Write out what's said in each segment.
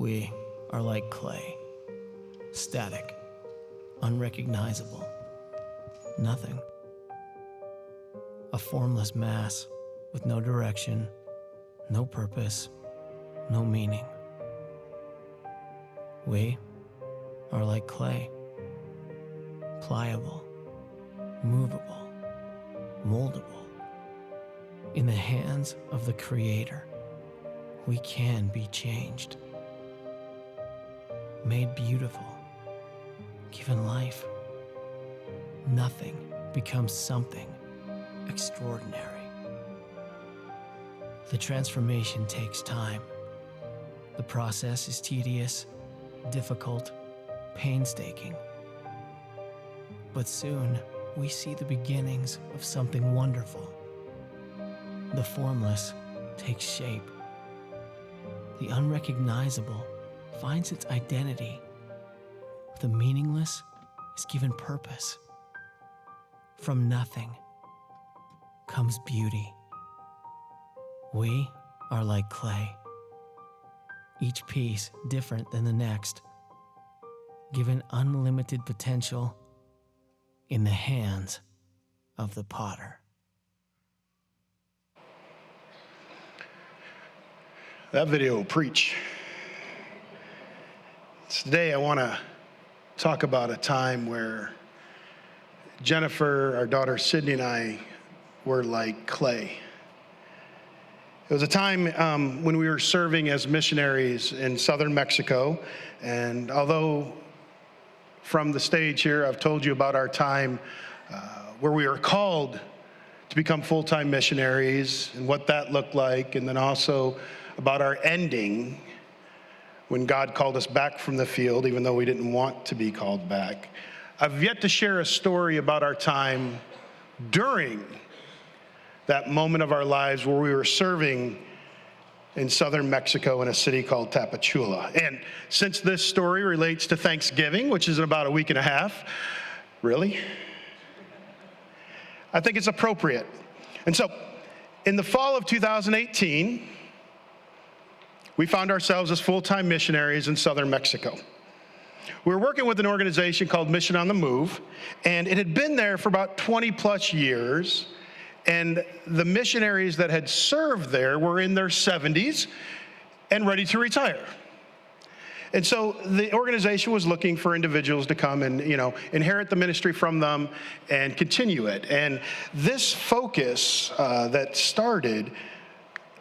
We are like clay, static, unrecognizable, nothing. A formless mass with no direction, no purpose, no meaning. We are like clay, pliable, movable, moldable. In the hands of the Creator, we can be changed, made beautiful, given life. Nothing becomes something extraordinary. The transformation takes time. The process is tedious, difficult, painstaking. But soon, we see the beginnings of something wonderful. The formless takes shape. The unrecognizable finds its identity. The meaningless is given purpose. From nothing comes beauty. We are like clay, each piece different than the next, given unlimited potential in the hands of the potter. That video will preach. Today I want to talk about a time where Jennifer, our daughter Sydney, and I were like clay. It was a time when we were serving as missionaries in southern Mexico, and although from the stage here I've told you about our time where we were called to become full-time missionaries and what that looked like, and then also about our ending when God called us back from the field, even though we didn't want to be called back. I've yet to share a story about our time during that moment of our lives where we were serving in southern Mexico in a city called Tapachula. And since this story relates to Thanksgiving, which is in about a week and a half, really? I think it's appropriate. And so, in the fall of 2018, we found ourselves as full-time missionaries in southern Mexico. We were working with an organization called Mission on the Move, and it had been there for about 20 plus years, and the missionaries that had served there were in their 70s and ready to retire. And so the organization was looking for individuals to come and, inherit the ministry from them and continue it. And this focus that started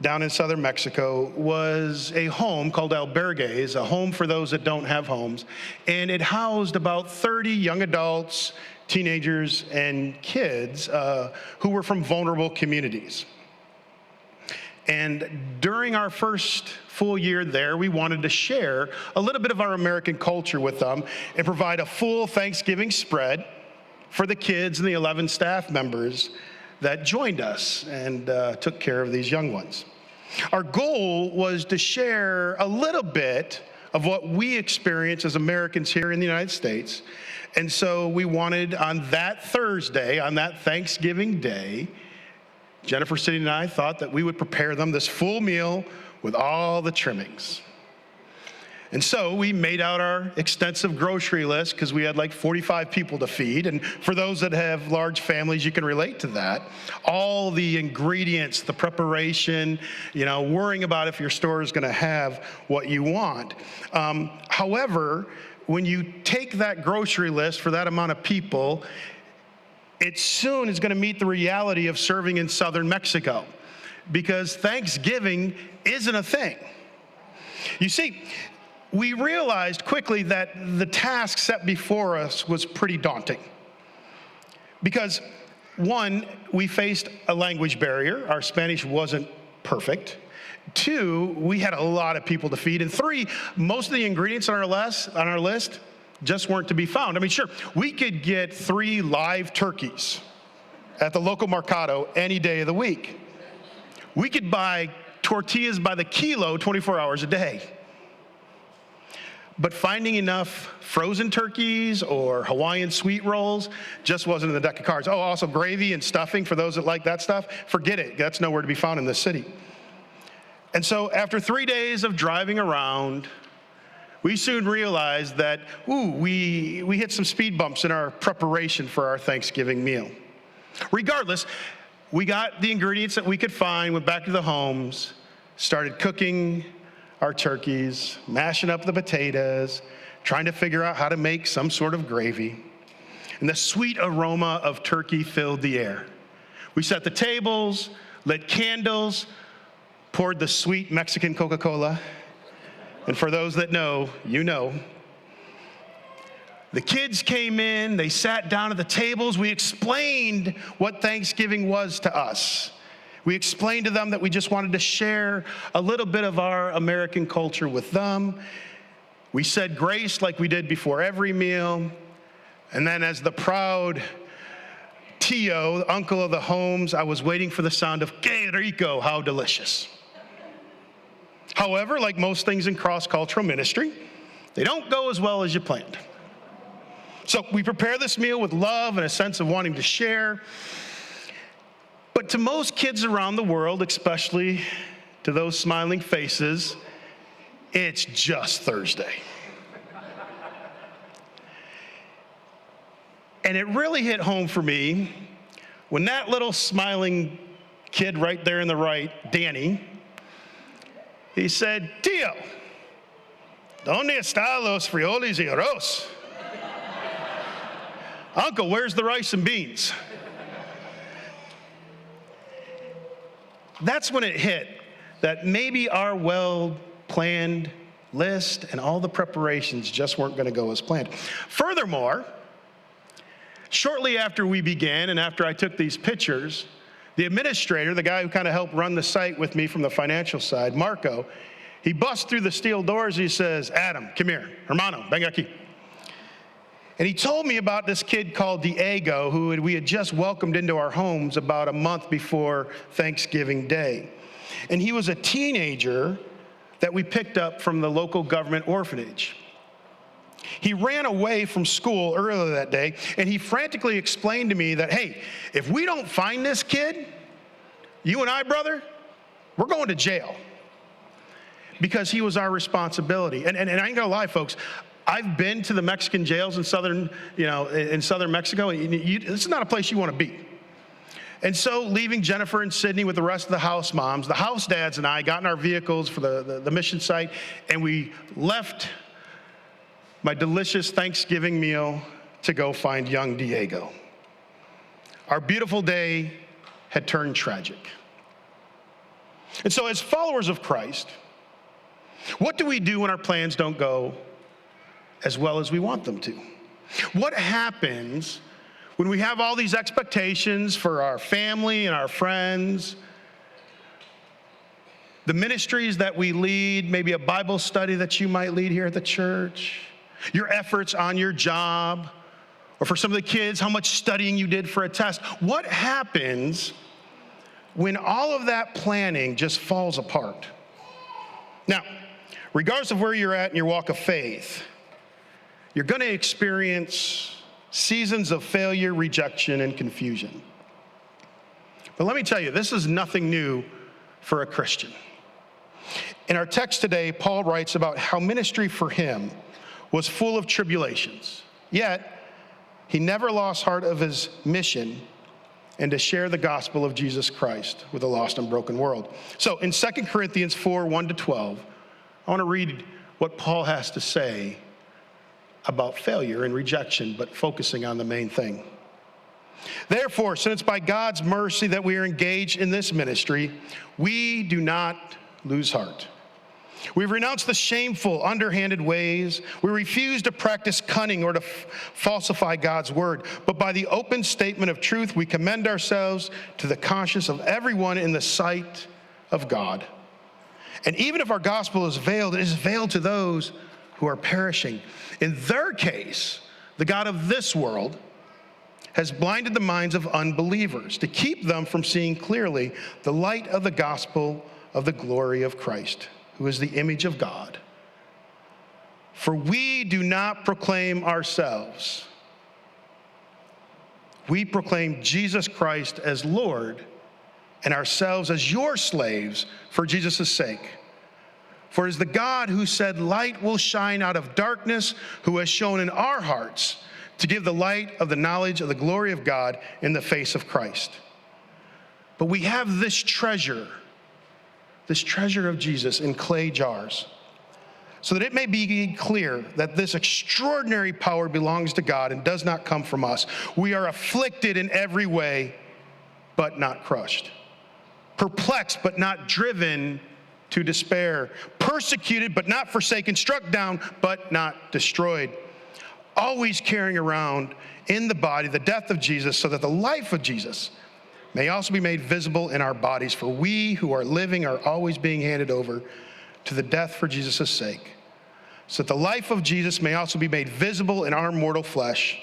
down in southern Mexico was a home called albergues, a home for those that don't have homes. And it housed about 30 young adults, teenagers, and kids who were from vulnerable communities. And during our first full year there, we wanted to share a little bit of our American culture with them and provide a full Thanksgiving spread for the kids and the 11 staff members that joined us and took care of these young ones. Our goal was to share a little bit of what we experience as Americans here in the United States. And so we wanted on that Thursday, on that Thanksgiving day, Jennifer, Sydney, and I thought that we would prepare them this full meal with all the trimmings. And so we made out our extensive grocery list because we had like 45 people to feed. And for those that have large families, you can relate to that. All the ingredients, the preparation, worrying about if your store is going to have what you want. However, when you take that grocery list for that amount of people, it soon is going to meet the reality of serving in southern Mexico, because Thanksgiving isn't a thing. You see, we realized quickly that the task set before us was pretty daunting. Because, one, we faced a language barrier. Our Spanish wasn't perfect. Two, we had a lot of people to feed. And three, most of the ingredients on our list just weren't to be found. I mean, sure, we could get 3 live turkeys at the local mercado any day of the week. We could buy tortillas by the kilo 24 hours a day. But finding enough frozen turkeys or Hawaiian sweet rolls just wasn't in the deck of cards. Oh, also gravy and stuffing for those that like that stuff. Forget it. That's nowhere to be found in this city. And so after 3 days of driving around, we soon realized that, we hit some speed bumps in our preparation for our Thanksgiving meal. Regardless, we got the ingredients that we could find, went back to the homes, started cooking our turkeys, mashing up the potatoes, trying to figure out how to make some sort of gravy. And the sweet aroma of turkey filled the air. We set the tables, lit candles, poured the sweet Mexican Coca-Cola. And for those that know, you know. The kids came in, they sat down at the tables. We explained what Thanksgiving was to us. We explained to them that we just wanted to share a little bit of our American culture with them. We said grace like we did before every meal. And then as the proud Tio, uncle of the homes, I was waiting for the sound of "Que rico," how delicious. However, like most things in cross-cultural ministry, they don't go as well as you planned. So we prepare this meal with love and a sense of wanting to share. But to most kids around the world, especially to those smiling faces, it's just Thursday. And it really hit home for me when that little smiling kid right there in the right, Danny, he said, "Tio, ¿dónde están los frijoles y arroz?" Uncle, where's the rice and beans? That's when it hit that maybe our well-planned list and all the preparations just weren't going to go as planned. Furthermore, shortly after we began and after I took these pictures, the administrator, the guy who kind of helped run the site with me from the financial side, Marco, he busts through the steel doors. He says, "Adam, come here. Hermano, ven aquí." And he told me about this kid called Diego, who we had just welcomed into our homes about a month before Thanksgiving Day. And he was a teenager that we picked up from the local government orphanage. He ran away from school earlier that day, and he frantically explained to me that, hey, if we don't find this kid, you and I, brother, we're going to jail. Because he was our responsibility. And I ain't gonna lie, folks, I've been to the Mexican jails in southern Mexico, and this is not a place you want to be. And so leaving Jennifer and Sydney with the rest of the house moms, the house dads and I got in our vehicles for the mission site, and we left my delicious Thanksgiving meal to go find young Diego. Our beautiful day had turned tragic. And so as followers of Christ, what do we do when our plans don't go as well as we want them to? What happens when we have all these expectations for our family and our friends, the ministries that we lead, maybe a Bible study that you might lead here at the church, your efforts on your job, or for some of the kids, how much studying you did for a test? What happens when all of that planning just falls apart? Now, regardless of where you're at in your walk of faith, you're going to experience seasons of failure, rejection, and confusion. But let me tell you, this is nothing new for a Christian. In our text today, Paul writes about how ministry for him was full of tribulations, yet he never lost heart of his mission and to share the gospel of Jesus Christ with a lost and broken world. So in 2 Corinthians 4, 1-12, I want to read what Paul has to say about failure and rejection, but focusing on the main thing. Therefore, since by God's mercy that we are engaged in this ministry, we do not lose heart. We've renounced the shameful, underhanded ways. We refuse to practice cunning or to falsify God's word. But by the open statement of truth, we commend ourselves to the conscience of everyone in the sight of God. And even if our gospel is veiled, it is veiled to those who are perishing. In their case, the God of this world has blinded the minds of unbelievers to keep them from seeing clearly the light of the gospel of the glory of Christ, who is the image of God. For we do not proclaim ourselves. We proclaim Jesus Christ as Lord and ourselves as your slaves for Jesus' sake. For it is the God who said, light will shine out of darkness, who has shown in our hearts to give the light of the knowledge of the glory of God in the face of Christ. But we have this treasure of Jesus in clay jars, so that it may be clear that this extraordinary power belongs to God and does not come from us. We are afflicted in every way, but not crushed. Perplexed, but not driven to despair. Persecuted, but not forsaken. Struck down, but not destroyed. Always carrying around in the body the death of Jesus, so that the life of Jesus may also be made visible in our bodies. For we who are living are always being handed over to the death for Jesus' sake, so that the life of Jesus may also be made visible in our mortal flesh.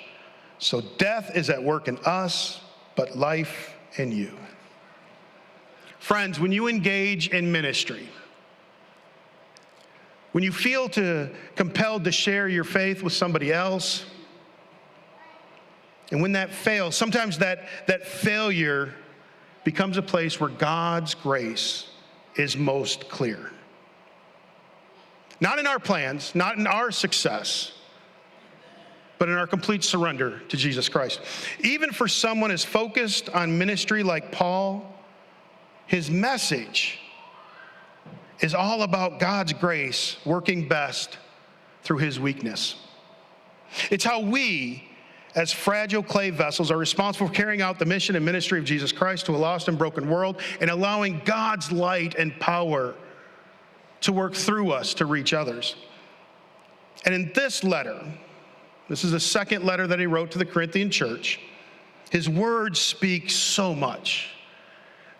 So death is at work in us, but life in you. Friends, when you engage in ministry, when you feel compelled to share your faith with somebody else, and when that fails, sometimes that failure becomes a place where God's grace is most clear. Not in our plans, not in our success, but in our complete surrender to Jesus Christ. Even for someone as focused on ministry like Paul, his message is all about God's grace working best through his weakness. It's how we, as fragile clay vessels, are responsible for carrying out the mission and ministry of Jesus Christ to a lost and broken world, and allowing God's light and power to work through us to reach others. And in this letter, this is the second letter that he wrote to the Corinthian church, his words speak so much.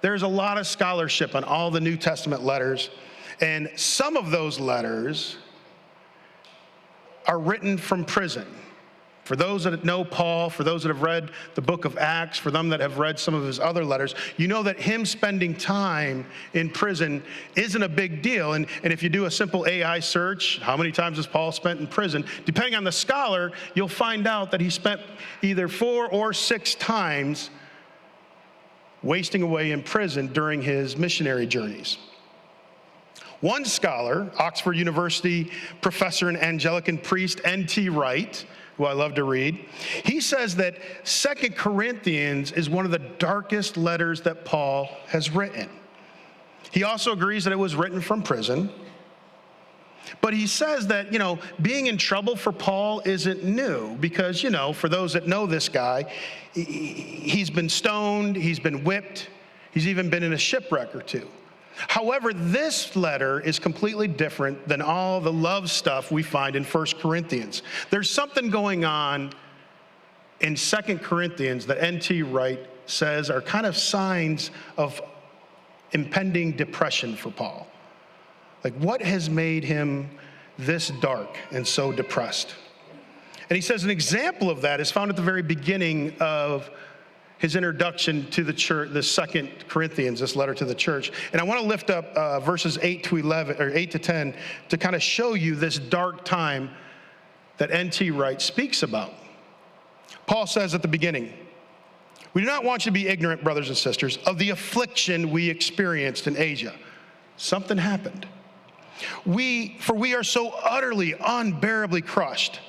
There's a lot of scholarship on all the New Testament letters, and some of those letters are written from prison. For those that know Paul, for those that have read the book of Acts, for them that have read some of his other letters, you know that him spending time in prison isn't a big deal. And if you do a simple AI search, how many times has Paul spent in prison? Depending on the scholar, you'll find out that he spent either 4 or 6 times wasting away in prison during his missionary journeys. One scholar, Oxford University professor and Anglican priest N.T. Wright, who I love to read, he says that 2 Corinthians is one of the darkest letters that Paul has written. He also agrees that it was written from prison. But he says that, being in trouble for Paul isn't new because, for those that know this guy, he's been stoned, he's been whipped, he's even been in a shipwreck or two. However, this letter is completely different than all the love stuff we find in 1 Corinthians. There's something going on in 2 Corinthians that N.T. Wright says are kind of signs of impending depression for Paul. Like, what has made him this dark and so depressed? And he says an example of that is found at the very beginning of his introduction to the church, the 2 Corinthians, this letter to the church. And I want to lift up verses 8 to 10 to kind of show you this dark time that N.T. Wright speaks about. Paul says at the beginning, "We do not want you to be ignorant, brothers and sisters, of the affliction we experienced in Asia." Something happened. For we are so utterly, unbearably crushed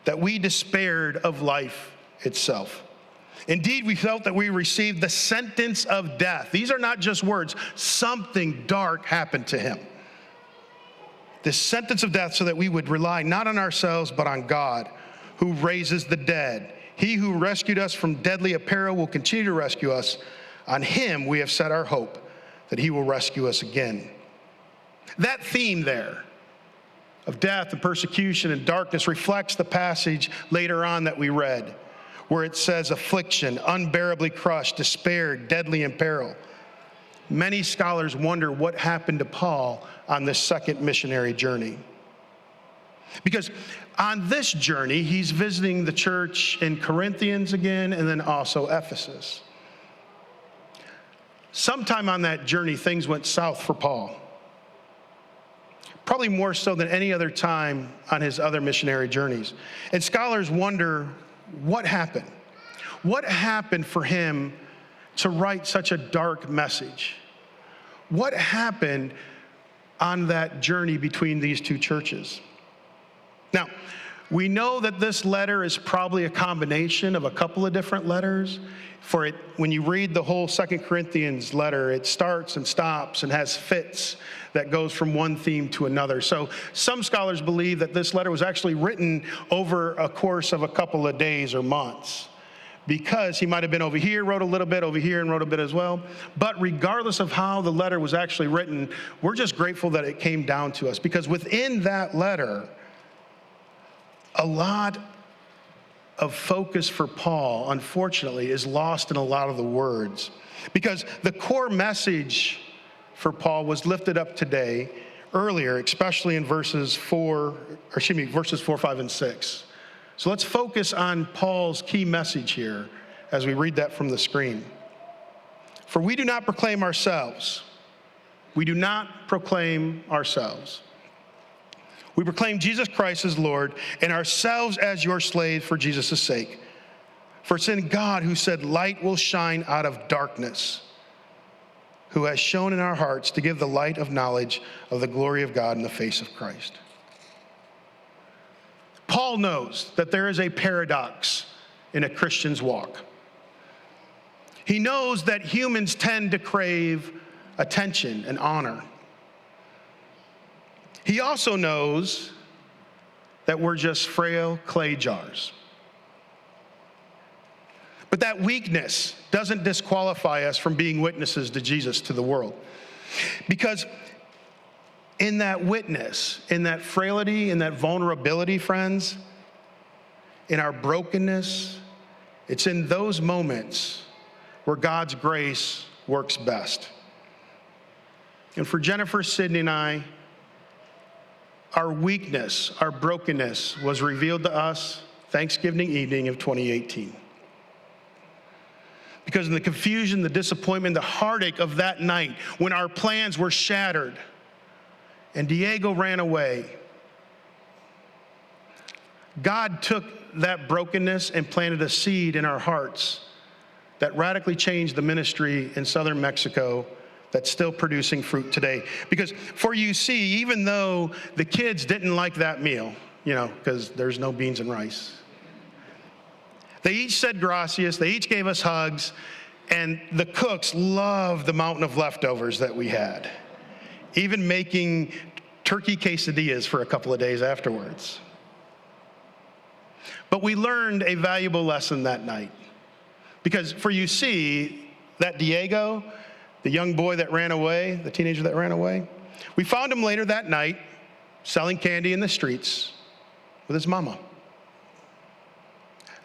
that we despaired of life itself. Indeed, we felt that we received the sentence of death. These are not just words. Something dark happened to him. The sentence of death, so that we would rely not on ourselves, but on God, who raises the dead. He who rescued us from deadly apparel will continue to rescue us. On him we have set our hope, that he will rescue us again. That theme there of death and persecution and darkness reflects the passage later on that we read, where it says affliction, unbearably crushed, despair, deadly in peril. Many scholars wonder what happened to Paul on this second missionary journey. Because on this journey, he's visiting the church in Corinthians again, and then also Ephesus. Sometime on that journey, things went south for Paul. Probably more so than any other time on his other missionary journeys. And scholars wonder, what happened? What happened for him to write such a dark message? What happened on that journey between these two churches. Now, we know that this letter is probably a combination of a couple of different letters. For it, when you read the whole 2 Corinthians letter, it starts and stops and has fits that goes from one theme to another. So some scholars believe that this letter was actually written over a course of a couple of days or months, because he might have been over here, wrote a little bit, over here, and wrote a bit as well. But regardless of how the letter was actually written, we're just grateful that it came down to us, because within that letter, a lot of focus for Paul, unfortunately, is lost in a lot of the words, because the core message for Paul was lifted up today, earlier, especially in verses 4, 5, and 6. So let's focus on Paul's key message here as we read that from the screen. For we do not proclaim ourselves. We do not proclaim ourselves. We proclaim Jesus Christ as Lord, and ourselves as your slaves for Jesus' sake. For it's in God who said, light will shine out of darkness, who has shone in our hearts to give the light of knowledge of the glory of God in the face of Christ. Paul knows that there is a paradox in a Christian's walk. He knows that humans tend to crave attention and honor. He also knows that we're just frail clay jars. But that weakness doesn't disqualify us from being witnesses to Jesus to the world. Because in that witness, in that frailty, in that vulnerability, friends, in our brokenness, it's in those moments where God's grace works best. And for Jennifer, Sydney, and I, our weakness, our brokenness was revealed to us Thanksgiving evening of 2018. Because in the confusion, the disappointment, the heartache of that night, when our plans were shattered and Diego ran away, God took that brokenness and planted a seed in our hearts that radically changed the ministry in southern Mexico that's still producing fruit today. Because for you see, even though the kids didn't like that meal, because there's no beans and rice, they each said gracias, they each gave us hugs, and the cooks loved the mountain of leftovers that we had, even making turkey quesadillas for a couple of days afterwards. But we learned a valuable lesson that night. Because for you see, that Diego, the young boy that ran away, the teenager that ran away, we found him later that night selling candy in the streets with his mama.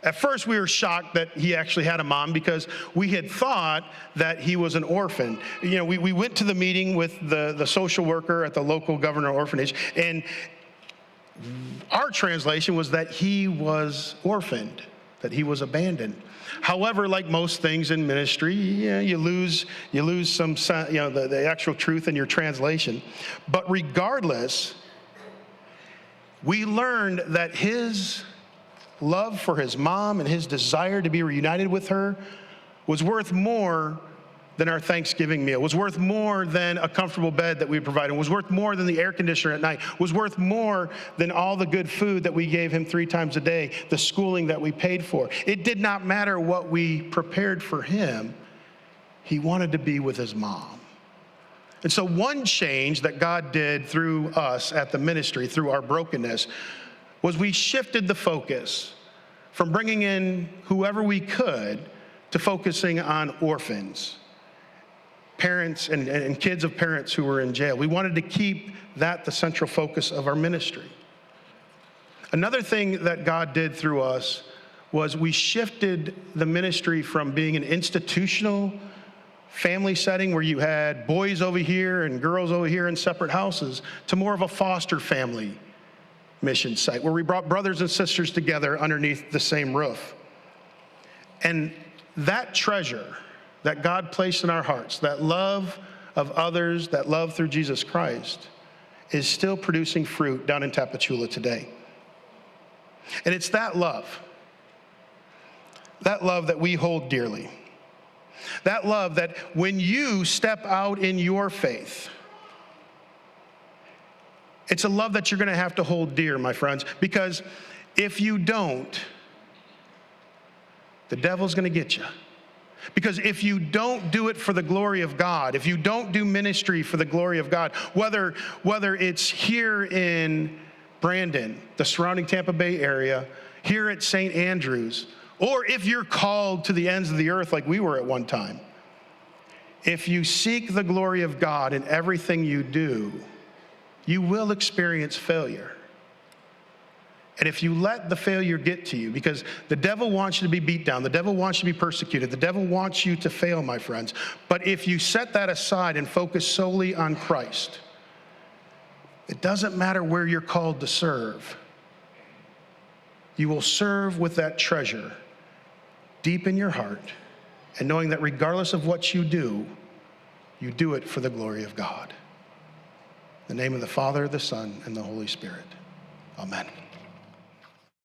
At first, we were shocked that he actually had a mom, because we had thought that he was an orphan. We went to the meeting with the social worker at the local governor orphanage, and our translation was that he was orphaned, that he was abandoned. However, like most things in ministry, you lose some, the actual truth in your translation. But regardless, we learned that his love for his mom and his desire to be reunited with her was worth more than our Thanksgiving meal, was worth more than a comfortable bed that we provided, was worth more than the air conditioner at night, was worth more than all the good food that we gave him 3 times a day, the schooling that we paid for. It did not matter what we prepared for him. He wanted to be with his mom. And so one change that God did through us at the ministry, through our brokenness, was we shifted the focus from bringing in whoever we could to focusing on orphans, parents and kids of parents who were in jail. We wanted to keep that the central focus of our ministry. Another thing that God did through us was we shifted the ministry from being an institutional family setting where you had boys over here and girls over here in separate houses to more of a foster family mission site where we brought brothers and sisters together underneath the same roof. And that treasure that God placed in our hearts, that love of others, that love through Jesus Christ, is still producing fruit down in Tapachula today. And it's that love that we hold dearly. That love that when you step out in your faith, It's a love that you're going to have to hold dear, my friends, because if you don't, the devil's going to get you. Because if you don't do it for the glory of God, if you don't do ministry for the glory of God, whether it's here in Brandon, the surrounding Tampa Bay area, here at St. Andrews, or if you're called to the ends of the earth like we were at one time, if you seek the glory of God in everything you do, you will experience failure. And if you let the failure get to you, because the devil wants you to be beat down, the devil wants you to be persecuted, the devil wants you to fail, my friends. But if you set that aside and focus solely on Christ, it doesn't matter where you're called to serve. You will serve with that treasure deep in your heart, and knowing that regardless of what you do it for the glory of God. In the name of the Father, the Son, and the Holy Spirit. Amen.